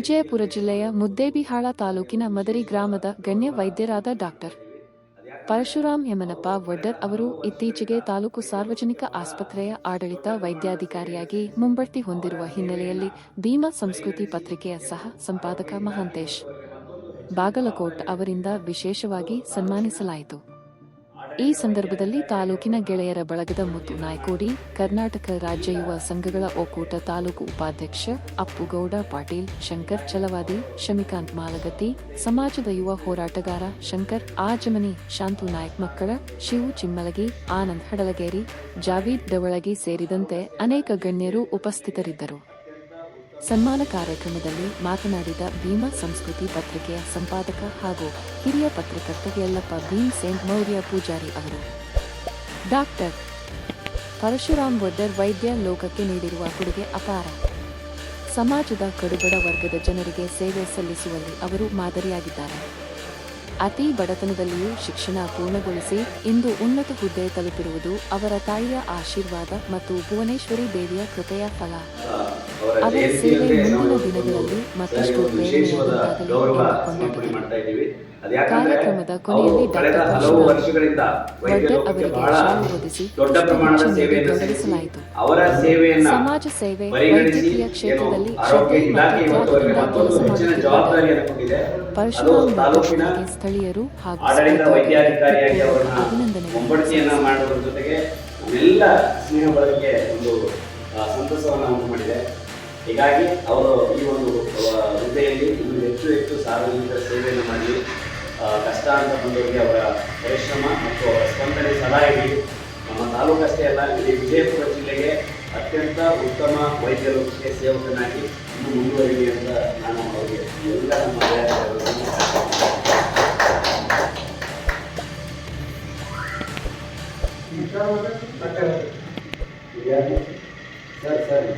ವಿಜಯಪುರ ಜಿಲ್ಲೆಯ ಮುದ್ದೇಬಿಹಾಳ ತಾಲೂಕಿನ ಮದರಿ ಗ್ರಾಮದ ಗಣ್ಯ ವೈದ್ಯರಾದ ಡಾಕ್ಟರ್ ಪರಶುರಾಮ್ ಯಮನಪ್ಪ ವಡ್ಡರ್ ಅವರು ಇತ್ತೀಚೆಗೆ ತಾಲೂಕು ಸಾರ್ವಜನಿಕ ಆಸ್ಪತ್ರೆಯ ಆಡಳಿತ ವೈದ್ಯಾಧಿಕಾರಿಯಾಗಿ ಮುಂಬಡ್ತಿ ಹೊಂದಿರುವ ಹಿನ್ನೆಲೆಯಲ್ಲಿ ಭೀಮಾ ಸಂಸ್ಕೃತಿ ಪತ್ರಿಕೆಯ ಸಹ ಸಂಪಾದಕ ಮಹಾಂತೇಶ್ ಬಾಗಲಕೋಟ್ ಅವರಿಂದ ವಿಶೇಷವಾಗಿ ಸನ್ಮಾನಿಸಲಾಯಿತು. ಈ ಸಂದರ್ಭದಲ್ಲಿ ತಾಲೂಕಿನ ಗೆಳೆಯರ ಬಳಗದ ಮುತ್ತು ನಾಯ್ಕೋಡಿ, ಕರ್ನಾಟಕ ರಾಜ್ಯ ಯುವ ಸಂಘಗಳ ಒಕ್ಕೂಟ ತಾಲೂಕು ಉಪಾಧ್ಯಕ್ಷ ಅಪ್ಪುಗೌಡ ಪಾಟೀಲ್, ಶಂಕರ್ ಚಲವಾದಿ, ಶಮಿಕಾಂತ್ ಮಾಲಗತ್ತಿ, ಸಮಾಜದ ಯುವ ಹೋರಾಟಗಾರ ಶಂಕರ್ ಆಜಮನಿ, ಶಾಂತು ನಾಯ್ಕ್ ಮಕ್ಕಳ, ಶಿವು ಚಿಮ್ಮಲಗಿ, ಆನಂದ್ ಹಡಲಗೇರಿ, ಜಾವೀದ್ ಡವಳಗಿ ಸೇರಿದಂತೆ ಅನೇಕ ಗಣ್ಯರು ಉಪಸ್ಥಿತರಿದ್ದರು. ಸನ್ಮಾನ ಕಾರ್ಯಕ್ರಮದಲ್ಲಿ ಮಾತನಾಡಿದ ಭೀಮಾ ಸಂಸ್ಕೃತಿ ಪತ್ರಿಕೆಯ ಸಂಪಾದಕ ಹಾಗೂ ಹಿರಿಯ ಪತ್ರಕರ್ತ ಯಲ್ಲಪ್ಪ ಭೀಮಸೇನ್ ಮೌರ್ಯ ಪೂಜಾರಿ ಅವರು, ಡಾಕ್ಟರ್ ಪರಶುರಾಮ್ ವಡ್ಡರ್ ವೈದ್ಯ ಲೋಕಕ್ಕೆ ನೀಡಿರುವ ಕೊಡುಗೆ ಅಪಾರ. ಸಮಾಜದ ಕಡುಬಡ ವರ್ಗದ ಜನರಿಗೆ ಸೇವೆ ಸಲ್ಲಿಸುವಲ್ಲಿ ಅವರು ಮಾದರಿಯಾಗಿದ್ದಾರೆ. ಅತಿ ಬಡತನದಲ್ಲಿಯೂ ಶಿಕ್ಷಣ ಪೂರ್ಣಗೊಳಿಸಿ ಇಂದು ಉನ್ನತ ಹುದ್ದೆ ತಲುಪಿರುವುದು ಅವರ ತಾಯಿಯ ಆಶೀರ್ವಾದ ಮತ್ತು ಭುವನೇಶ್ವರಿ ದೇವಿಯ ಕೃಪೆಯ ಫಲ. ಅವರ ಸೇವೆ ಮುಂದಿನ ದಿನಗಳಲ್ಲಿ ಮತ್ತಷ್ಟು ಪ್ರೇರಣೆಯಾಗುತ್ತಾಗಲಿ ಎಂದು ಕೊಂಡಾಡಿದರು. ಕಾರ್ಯಕ್ರಮದ ಕೊನೆಯಲ್ಲಿ ಡಾಕ್ಟರ್ ಪರಶುರಾಮ್ ವಡ್ಡರ್ ಅವರಿಗೆ ಶಾಲು ಹೊದಿಸಿ ಪುಷ್ಪಗುಚ್ಛ ನೀಡಿ ಗೌರವಿಸಲಾಯಿತು. ಸಮಾಜ ಸೇವೆ, ವೈದ್ಯಕೀಯ ಕ್ಷೇತ್ರದಲ್ಲಿ ಶ್ರದ್ಧೆ ಮತ್ತು ತ್ಯಾಗದಿಂದ ಕೆಲಸ ಮಾಡುತ್ತಿದ್ದಾರೆ ಪರಶುರಾಮ್ ವಡ್ಡರ್ಗೆ ಸ್ಥಳೀಯರು ಹಾಗೂ ಅಭಿನಂದನೆ. ಹೀಗಾಗಿ ಅವರು ಈ ಒಂದು ಹುದ್ದೆಯಲ್ಲಿ ಇನ್ನೂ ಹೆಚ್ಚು ಸಾರ್ವಜನಿಕರ ಸೇವೆಯನ್ನು ಮಾಡಲಿ, ಕಷ್ಟ ಅಂತ ಬಂದವರಿಗೆ ಅವರ ಪರಿಶ್ರಮ ಮತ್ತು ಅವರ ಸ್ಪಂದನೆ ಸದಾ ಇರಲಿ. ನಮ್ಮ ತಾಲೂಕಷ್ಟೇ ಅಲ್ಲ, ಇಡೀ ವಿಜಯಪುರ ಜಿಲ್ಲೆಗೆ ಅತ್ಯಂತ ಉತ್ತಮ ವೈದ್ಯರು ಸೇವಕನಾಗಿ ಇನ್ನೂ ಮುಂದುವರಿಲಿ ಅಂತ ನಾನು ಅವರಿಗೆ ಎಲ್ಲ ನಮ್ಮ ಸರ್